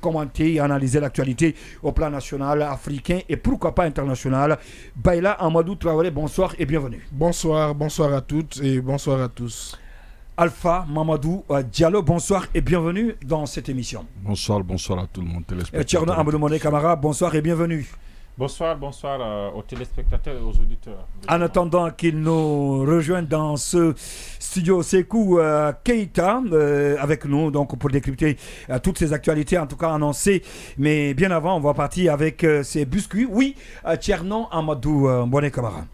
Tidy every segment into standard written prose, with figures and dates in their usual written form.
commenter et analyser l'actualité au plan national, africain et pourquoi pas international. Baïla Amadou Traoré, bonsoir et bienvenue. Bonsoir à toutes et bonsoir à tous. Alpha Mamadou Diallo, bonsoir et bienvenue dans cette émission. Bonsoir à tout le monde, téléspectateurs. Thierno Amadou Moné Camara, bonsoir et bienvenue. Bonsoir aux téléspectateurs et aux auditeurs. En attendant qu'ils nous rejoignent dans ce studio, Sekou Keita avec nous donc pour décrypter toutes ces actualités, en tout cas annoncées. Mais bien avant, on va partir avec ces biscuits. Oui, Thierno Amadou Moné Camara.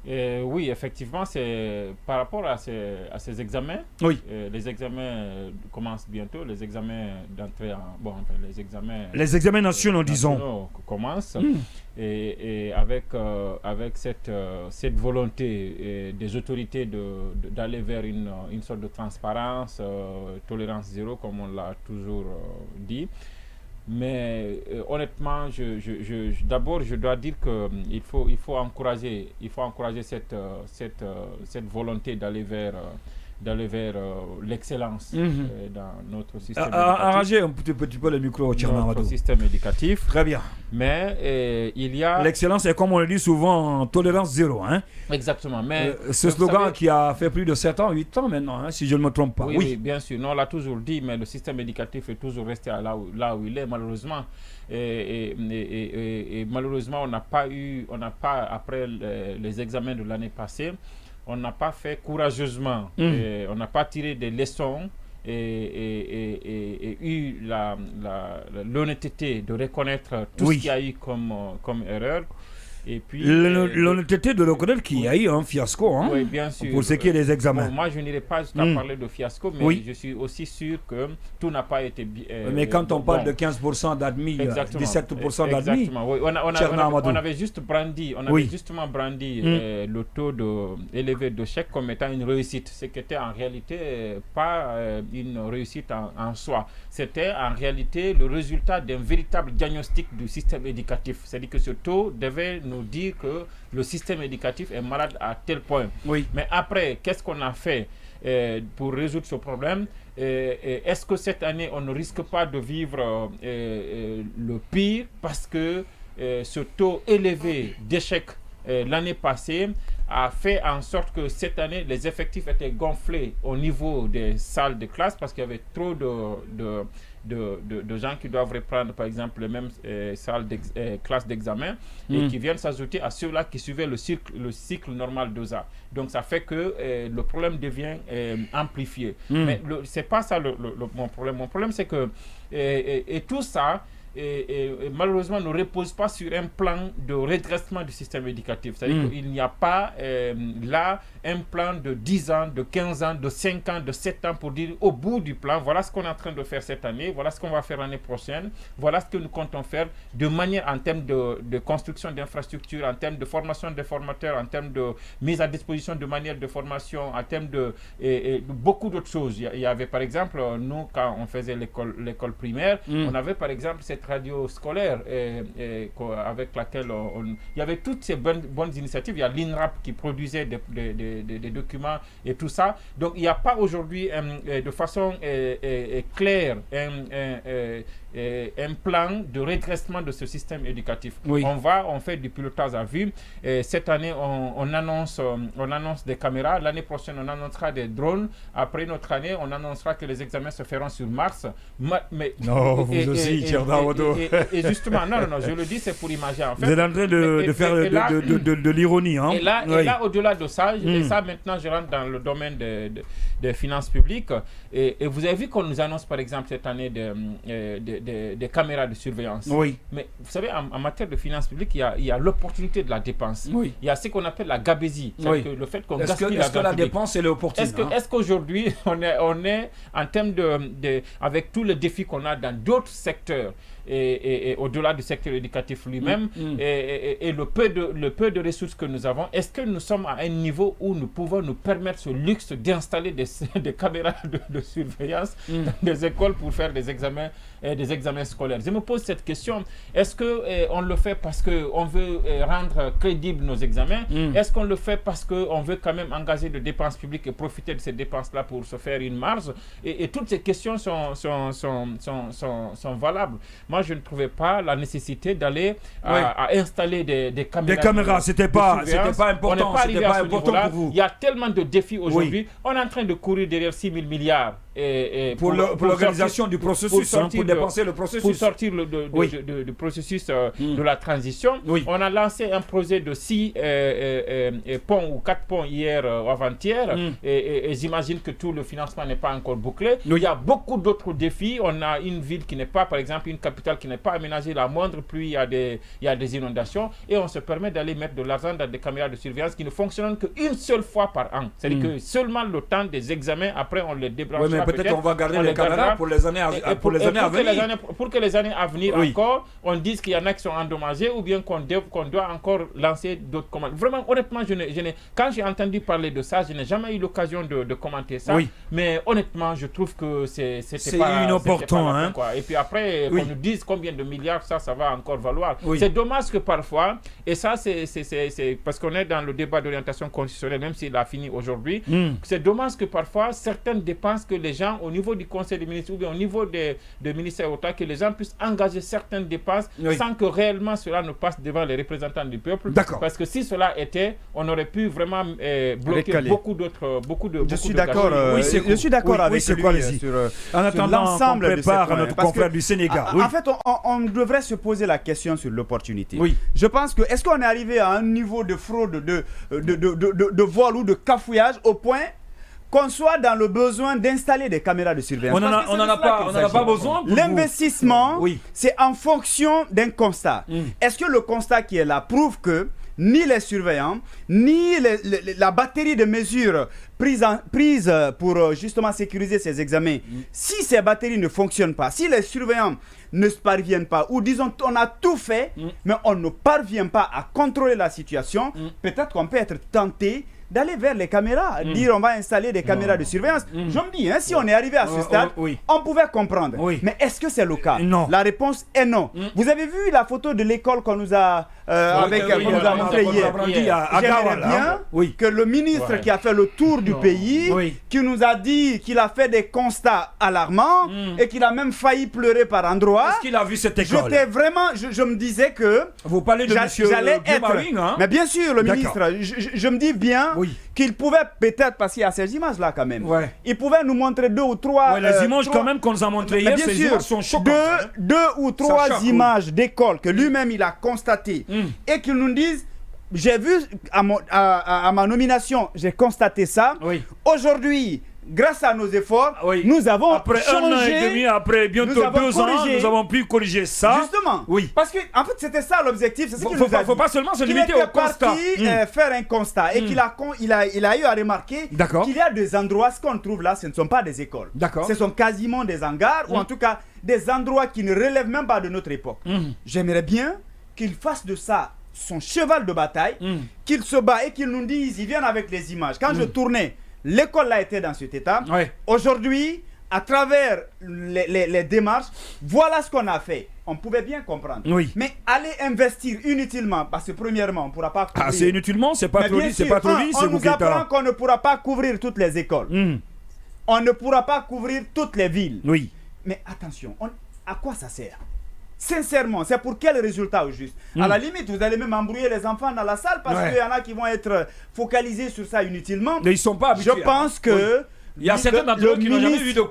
Oui, effectivement, c'est par rapport à ces examens. Oui. Les examens commencent bientôt. Les examens d'entrée les examens nationaux, disons. Commencent. Et avec cette volonté des autorités d'aller vers une sorte de transparence, tolérance zéro, comme on l'a toujours dit. Mais honnêtement, d'abord, je dois dire qu'il faut encourager cette volonté d'aller vers l'excellence dans notre système éducatif. Arrangez un petit peu le micro, notre système éducatif. Très bien. Mais il y a... L'excellence est, comme on le dit souvent, tolérance zéro. Hein? Exactement. Mais ce slogan qui a fait plus de 7 ans, 8 ans maintenant, hein, si je ne me trompe pas. Oui, bien sûr. Non, on l'a toujours dit, mais le système éducatif est toujours resté là où il est, malheureusement. Et malheureusement, on n'a pas, après les examens de l'année passée, on n'a pas fait courageusement, on n'a pas tiré des leçons et eu l'honnêteté de reconnaître tout ce qu'il y a eu comme erreur. Et puis l'honnêteté de reconnaître qu'il y a eu un fiasco, hein, oui, bien sûr. Pour ce qui est des examens. Moi, je n'irai pas jusqu'à parler de fiasco, mais je suis aussi sûr que tout n'a pas été mais quand on parle de 15% d'admis, 17% d'admis, oui. On avait justement brandi le taux élevé d'échec comme étant une réussite, ce qui était en réalité pas une réussite en soi. C'était en réalité le résultat d'un véritable diagnostic du système éducatif. C'est-à-dire que ce taux devait nous dire que le système éducatif est malade à tel point. Oui. Mais après, qu'est-ce qu'on a fait pour résoudre ce problème? Est-ce que cette année, on ne risque pas de vivre le pire parce que ce taux élevé d'échec l'année passée a fait en sorte que cette année, les effectifs étaient gonflés au niveau des salles de classe parce qu'il y avait trop de gens qui doivent reprendre, par exemple, les mêmes salles classes d'examen et qui viennent s'ajouter à ceux-là qui suivaient le cycle normal d'OSA. Donc, ça fait que le problème devient amplifié. Mais ce n'est pas ça mon problème. Mon problème, c'est que tout ça, malheureusement ne repose pas sur un plan de redressement du système éducatif. C'est-à-dire qu'il n'y a pas là un plan de 10 ans, de 15 ans, de 5 ans, de 7 ans pour dire au bout du plan, voilà ce qu'on est en train de faire cette année, voilà ce qu'on va faire l'année prochaine, voilà ce que nous comptons faire de manière en termes de construction d'infrastructures, en termes de formation des formateurs, en termes de mise à disposition de manuels de formation, en termes de beaucoup d'autres choses. Il y avait par exemple, nous quand on faisait l'école primaire, on avait par exemple cette radio scolaire avec laquelle il y avait toutes ces bonnes initiatives. Il y a l'INRAP qui produisait des documents et tout ça. Donc il n'y a pas aujourd'hui de façon claire un plan de redressement de ce système éducatif. Oui. On fait du pilotage à vue. Cette année, on annonce des caméras. L'année prochaine, on annoncera des drones. Après notre année, on annoncera que les examens se feront sur Mars. Et justement, non, je le dis, c'est pour imager. En fait. Vous êtes en train de faire de l'ironie. Hein? Et là, au-delà de ça, et ça maintenant, je rentre dans le domaine des finances publiques. Et vous avez vu qu'on nous annonce, par exemple, cette année des caméras de surveillance. Oui. Mais vous savez, en matière de finances publiques, il y a l'opportunité de la dépense. Oui. Il y a ce qu'on appelle la gabésie. Oui. Que le fait qu'on est-ce que la dépense est l'opportunité? Est-ce qu'aujourd'hui, on est en termes avec tous les défis qu'on a dans d'autres secteurs, et au-delà du secteur éducatif lui-même, et le peu de ressources que nous avons, est-ce que nous sommes à un niveau où nous pouvons nous permettre ce luxe d'installer des caméras de surveillance dans des écoles pour faire des examens scolaires? Je me pose cette question. Est-ce qu'on le fait parce qu'on veut rendre crédibles nos examens? Est-ce qu'on le fait parce qu'on veut quand même engager de dépenses publiques et profiter de ces dépenses-là pour se faire une marge? Et toutes ces questions sont valables. Moi, je ne trouvais pas la nécessité d'aller à installer des caméras. Des caméras, c'était pas important. On n'est pas arrivé à ce niveau-là. Pour vous. Il y a tellement de défis aujourd'hui. On est en train de courir derrière 6 000 milliards. Pour l'organisation du processus, pour dépenser le processus. Pour sortir du processus de la transition. On a lancé un projet de 6 ponts ou 4 ponts hier ou avant-hier. Et j'imagine que tout le financement n'est pas encore bouclé. Il y a beaucoup d'autres défis. On a une ville qui n'est pas, par exemple, une capitale qui n'est pas aménagée. La moindre pluie, il y a des inondations. Et on se permet d'aller mettre de l'argent dans des caméras de surveillance qui ne fonctionnent qu'une seule fois par an. C'est-à-dire que seulement le temps des examens, après on les débranche. Peut-être on va garder les caméras pour les années à venir. Pour que les années à venir encore, on dise qu'il y en a qui sont endommagés ou bien qu'on doit encore lancer d'autres commandes. Vraiment, honnêtement, quand j'ai entendu parler de ça, je n'ai jamais eu l'occasion de commenter ça. Mais honnêtement, je trouve que c'était pas inopportun. Et puis après, qu'on nous dise combien de milliards ça va encore valoir. C'est dommage que parfois, et ça c'est parce qu'on est dans le débat d'orientation constitutionnelle, même s'il a fini aujourd'hui, c'est dommage que parfois certaines dépenses que les gens au niveau du conseil des ministres ou bien au niveau des ministères autant que les gens puissent engager certaines dépenses sans que réellement cela ne passe devant les représentants du peuple. Parce que si cela était, on aurait pu vraiment bloquer beaucoup de Je suis d'accord. Je suis d'accord avec lui sur l'ensemble de ces points. Notre confrère du Sénégal. En fait, on devrait se poser la question sur l'opportunité. Je pense que est-ce qu'on est arrivé à un niveau de fraude, de vol ou de cafouillage au point qu'on soit dans le besoin d'installer des caméras de surveillance. On n'en a pas besoin. L'investissement, c'est en fonction d'un constat. Est-ce que le constat qui est là prouve que ni les surveillants, ni la batterie de mesures prises pour justement sécuriser ces examens, si ces batteries ne fonctionnent pas, si les surveillants ne parviennent pas, ou disons on a tout fait, mais on ne parvient pas à contrôler la situation, peut-être qu'on peut être tenté d'aller vers les caméras, dire on va installer des caméras de surveillance. Je me dis, si on est arrivé à ce stade, on pouvait comprendre. Mais est-ce que c'est le cas? Non. La réponse est non. Vous avez vu la photo de l'école qu'on nous a montré hier? J'aimerais bien que le ministre qui a fait le tour du pays, qui nous a dit qu'il a fait des constats alarmants et qu'il a même failli pleurer par endroits. Est-ce qu'il a vu cette école? J'étais vraiment, je me disais que vous parlez de monsieur Maring, hein? Mais bien sûr, le ministre, je me dis bien qu'il pouvait peut-être, parce qu'il y a ces images-là quand même, il pouvait nous montrer 2 ou 3... les images quand même qu'on nous a montrées hier, ces images sont choquantes. 2 ou 3 images d'école que lui-même il a constatées et qu'il nous dise, j'ai vu à ma nomination, j'ai constaté ça. Aujourd'hui, grâce à nos efforts, nous avons après changé. 1 an et demi, après bientôt 2 ans, nous avons pu corriger ça. Justement. Parce que en fait, c'était ça l'objectif. C'est ce qu'il nous a dit. Faut pas seulement se limiter au constat. Il était parti faire un constat et qu'il a eu à remarquer qu'il y a des endroits, ce qu'on trouve là, ce ne sont pas des écoles. Ce sont quasiment des hangars ou en tout cas des endroits qui ne relèvent même pas de notre époque. J'aimerais bien qu'il fasse de ça son cheval de bataille, qu'il se bat et qu'il nous dise, ils viennent avec les images. Quand je tournais, l'école a été dans cet état. Aujourd'hui, à travers les démarches, voilà ce qu'on a fait. On pouvait bien comprendre. Mais aller investir inutilement, parce que premièrement, on ne pourra pas couvrir. C'est inutilement, c'est pas trop dit, c'est pas trop dit. On nous apprend qu'on ne pourra pas couvrir toutes les écoles. On ne pourra pas couvrir toutes les villes. Mais attention, à quoi ça sert? Sincèrement, c'est pour quel résultat au juste? À la limite, vous allez même embrouiller les enfants dans la salle parce qu'il y en a qui vont être focalisés sur ça inutilement. Mais ils ne sont pas habitués. Je pense que il y a certains d'entre eux qui n'ont jamais vu de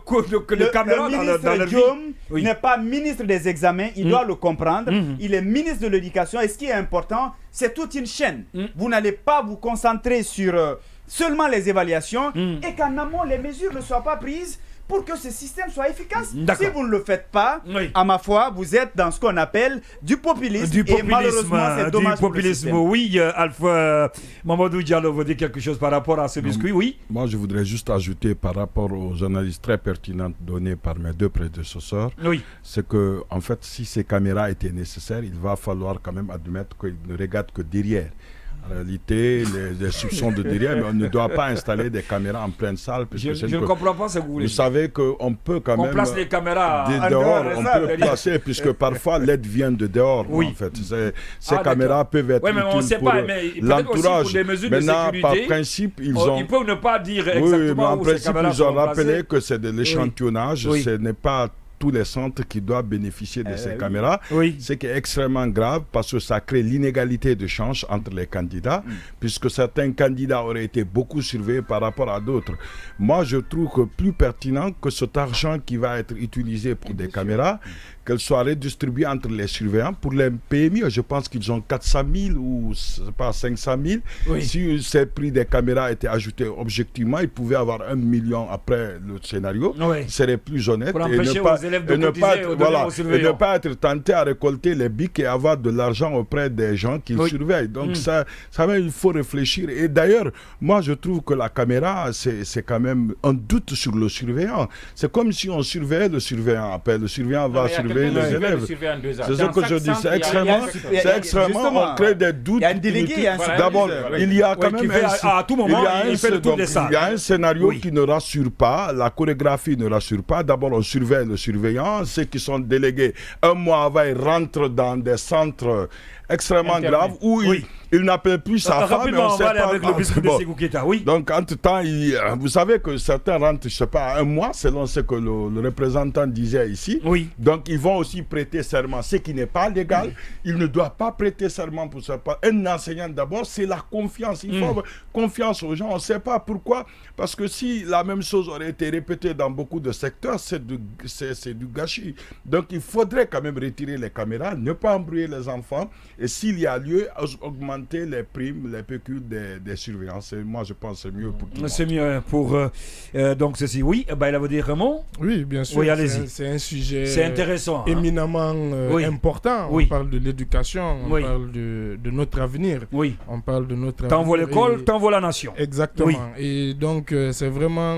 caméra dans leur vie. Il n'est pas ministre des examens, il doit le comprendre. Il est ministre de l'éducation et ce qui est important, c'est toute une chaîne. Vous n'allez pas vous concentrer sur seulement les évaluations et qu'en amont, les mesures ne soient pas prises pour que ce système soit efficace. D'accord. Si vous ne le faites pas, Oui. à ma foi, vous êtes dans ce qu'on appelle du populisme. Et malheureusement, c'est dommage pour le système. Oui, Alpha Mamadou Diallo veut dire quelque chose par rapport à ce biscuit, oui. Moi, je voudrais juste ajouter par rapport aux analyses très pertinentes données par mes deux prédécesseurs, Oui. c'est que, en fait, si ces caméras étaient nécessaires, il va falloir quand même admettre qu'ils ne regardent que derrière. En réalité, les soupçons de derrière, mais on ne doit pas installer des caméras en pleine salle. Je ne comprends pas ce que vous voulez Vous dire. savez qu'on peut quand même... On place les caméras en dehors, dehors, on ça, peut placer, puisque parfois l'aide vient de dehors, Oui. en fait. Ces caméras peuvent être Oui, mais on ne sait utiles pour pas, mais peut-être aussi pour des mesures de Maintenant, sécurité. par principe, ils ont... Ils peuvent ne pas dire Oui, mais exactement en où ces principe, caméras ils ont sont rappelé placées. que c'est de l'échantillonnage, Oui. ce n'est pas tous les centres qui doivent bénéficier de ces oui. caméras. Oui. Ce qui est extrêmement grave parce que ça crée l'inégalité de chance entre les candidats, puisque certains candidats auraient été beaucoup surveillés par rapport à d'autres. Moi, je trouve que plus pertinent que cet argent qui va être utilisé pour des caméras, qu'elle soit redistribuée entre les surveillants. Pour les PMI, je pense qu'ils ont 400 000 ou pas 500 000. Oui. Si ces prix des caméras étaient ajoutés objectivement, ils pouvaient avoir 1 million après le scénario. Oui. Ils seraient plus honnêtes. Pour empêcher aux élèves de cotiser aux voilà, et surveillants. ne pas être tentés à récolter les bics et avoir de l'argent auprès des gens qu'ils surveillent. Donc ça même, il faut réfléchir. Et d'ailleurs, moi, je trouve que la caméra, c'est quand même un doute sur le surveillant. C'est comme si on surveillait le surveillant. Après, le surveillant va surveiller les élèves. C'est ce que je dis. C'est extrêmement, on crée des doutes. Il y a un délégué, il y a un superviseur. D'abord, il y a quand même à tout moment, il fait le tour des salles. il y a un scénario qui ne rassure pas, la chorégraphie ne rassure pas. D'abord, on surveille le surveillant, ceux qui sont délégués. Un mois avant, ils rentrent dans des centres extrêmement graves où il n'appelle plus sa femme. Mais on va aller pas avec le biscuit de Sékou Keita, oui. Donc, entre-temps, vous savez que certains rentrent, je ne sais pas, un mois, selon ce que le représentant disait ici. Oui. Donc, ils vont aussi prêter serment, ce qui n'est pas légal. Il ne doit pas prêter serment pour ça. Un enseignant, d'abord, c'est la confiance. Il faut avoir confiance aux gens. On ne sait pas pourquoi. Parce que si la même chose aurait été répétée dans beaucoup de secteurs, c'est du gâchis. Donc, il faudrait quand même retirer les caméras, ne pas embrouiller les enfants. Et s'il y a lieu, augmenter les primes, les pécules des surveillants. Moi, je pense que c'est mieux pour tout le monde. C'est mieux pour donc ceci. Oui, il va dire un mot. Oui, bien sûr. Oui, allez-y. C'est un sujet C'est intéressant. éminemment important. Oui. On parle de l'éducation, on Oui. parle de notre avenir. Oui. On parle de notre T'envoies avenir l'école, et- t'envoies la nation. Exactement. Oui. Et donc, c'est vraiment...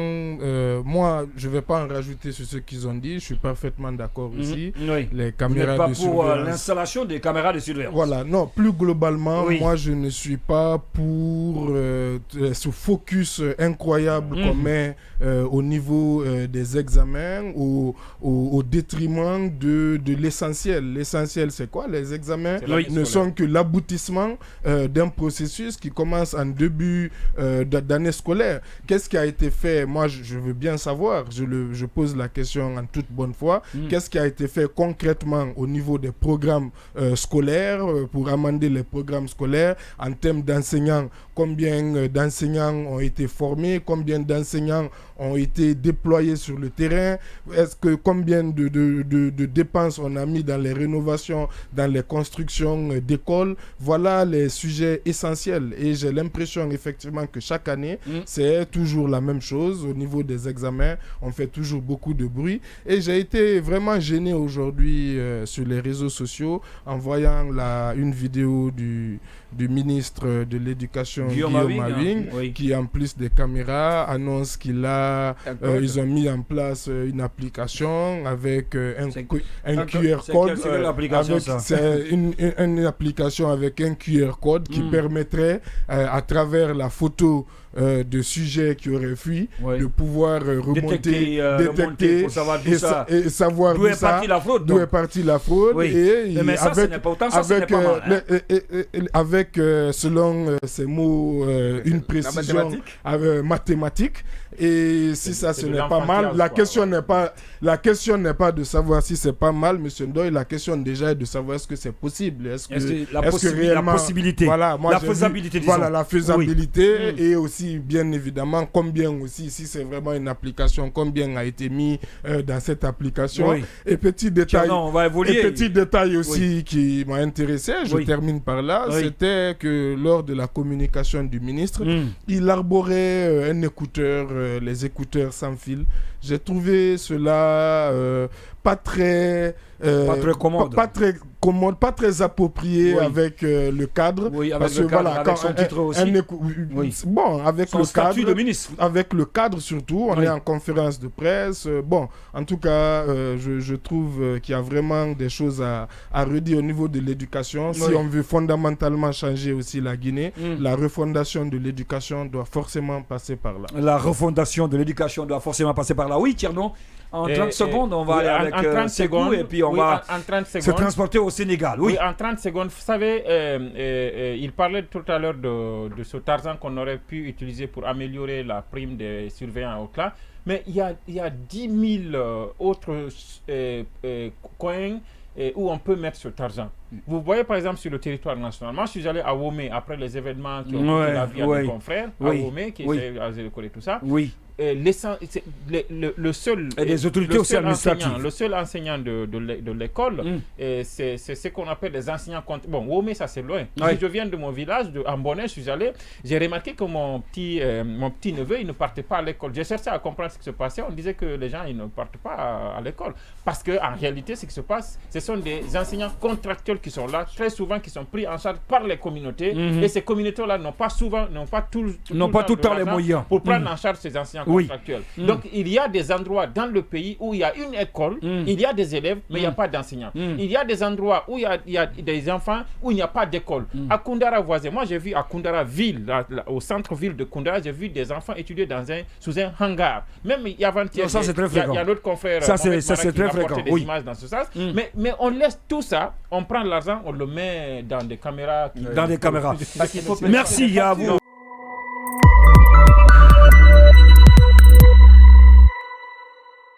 moi, je ne vais pas en rajouter sur ce qu'ils ont dit. Je suis parfaitement d'accord aussi. Oui. Les Vous caméras n'êtes pas de pour surveillance... l'installation des caméras de surveillance. Voilà, non, plus globalement, Oui. moi je ne suis pas pour ce focus incroyable qu'on met au niveau des examens au détriment de l'essentiel. L'essentiel, c'est quoi? Les examens ne sont que l'aboutissement d'un processus qui commence en début d'année scolaire. Qu'est-ce qui a été fait? Moi, je veux bien savoir, je pose la question en toute bonne foi. Qu'est-ce qui a été fait concrètement au niveau des programmes scolaires pour amender les programmes scolaires en termes d'enseignants? Combien d'enseignants ont été formés? Combien d'enseignants ont été déployés sur le terrain? Est-ce que combien de dépenses on a mis dans les rénovations, dans les constructions d'écoles? Voilà les sujets essentiels. Et j'ai l'impression effectivement que chaque année, c'est toujours la même chose. Au niveau des examens, on fait toujours beaucoup de bruit. Et j'ai été vraiment gêné aujourd'hui sur les réseaux sociaux en voyant une vidéo du ministre de l'Éducation, Guillaume Aving, qui en plus des caméras annonce ils ont mis en place une application avec un QR code. C'est une application avec un QR code qui permettrait à travers la photo de sujets qui auraient fui, de pouvoir remonter, détecter pour savoir et savoir d'où est partie la fraude. D'où est partie la fraude. Et mais ça, ce n'est pas autant, ça, ce n'est pas mal. Avec, selon ces mots, une précision mathématique. Et si ça, ce n'est pas mal, la question n'est pas de savoir si c'est pas mal, monsieur Ndoye. La question déjà est de savoir est-ce que c'est possible. La possibilité. Voilà, la faisabilité. Voilà, la faisabilité et aussi aussi, bien évidemment, combien aussi, si c'est vraiment une application, combien a été mis dans cette application. Oui. Et petit détail, on va évoluer. et petit détail aussi qui m'a intéressé, je termine par là, c'était que lors de la communication du ministre, il arborait un écouteur, les écouteurs sans fil. J'ai trouvé cela pas très commode, pas très approprié avec le cadre. Oui, avec le cadre, avec son titre aussi. Bon, avec son le statut cadre, de ministre. Avec le cadre surtout, on est en conférence de presse. Bon, en tout cas, je trouve qu'il y a vraiment des choses à redire au niveau de l'éducation. Si on veut fondamentalement changer aussi la Guinée, la refondation de l'éducation doit forcément passer par là. La refondation de l'éducation doit forcément passer par là. Oui, Tierno, en 30 secondes, on va aller avec Sékou et puis on va se transporter au Sénégal. Oui, en 30 secondes. Vous savez, il parlait tout à l'heure de ce Tarzan qu'on aurait pu utiliser pour améliorer la prime des surveillants au clan. Mais il y a 10 000 autres coins où on peut mettre ce Tarzan. Vous voyez par exemple sur le territoire national. Moi, je suis allé à Womé après les événements qui ont coûté la vie à mes confrères, à Womé, qui étaient à Zélékol et tout ça. Oui. Le seul et les autorités aussi administratives. Le seul enseignant de l'école, c'est ce qu'on appelle les enseignants contre. Bon, Womé, ça c'est loin. Si je viens de mon village, de Ambonnet, je suis allé, j'ai remarqué que mon petit neveu, il ne partait pas à l'école. J'ai cherché à comprendre ce qui se passait. On disait que les gens, ils ne partent pas à l'école. Parce qu'en réalité, ce qui se passe, ce sont des enseignants contractuels qui sont là, très souvent qui sont pris en charge par les communautés. Et ces communautés-là n'ont pas tout le temps les moyens pour prendre en charge ces enseignants contractuels. Donc, il y a des endroits dans le pays où il y a une école, il y a des élèves, mais il n'y a pas d'enseignants. Il y a des endroits où il y a des enfants, où il n'y a pas d'école. À Koundara voisin, moi j'ai vu à Koundara ville, au centre-ville de Koundara, j'ai vu des enfants étudier sous un hangar. Même avant-hier, il y a l'autre confrère, ça c'est très fréquent. Des images dans ce sens. Mais on laisse tout ça, on prend l'argent, on le met dans des caméras. Merci à vous.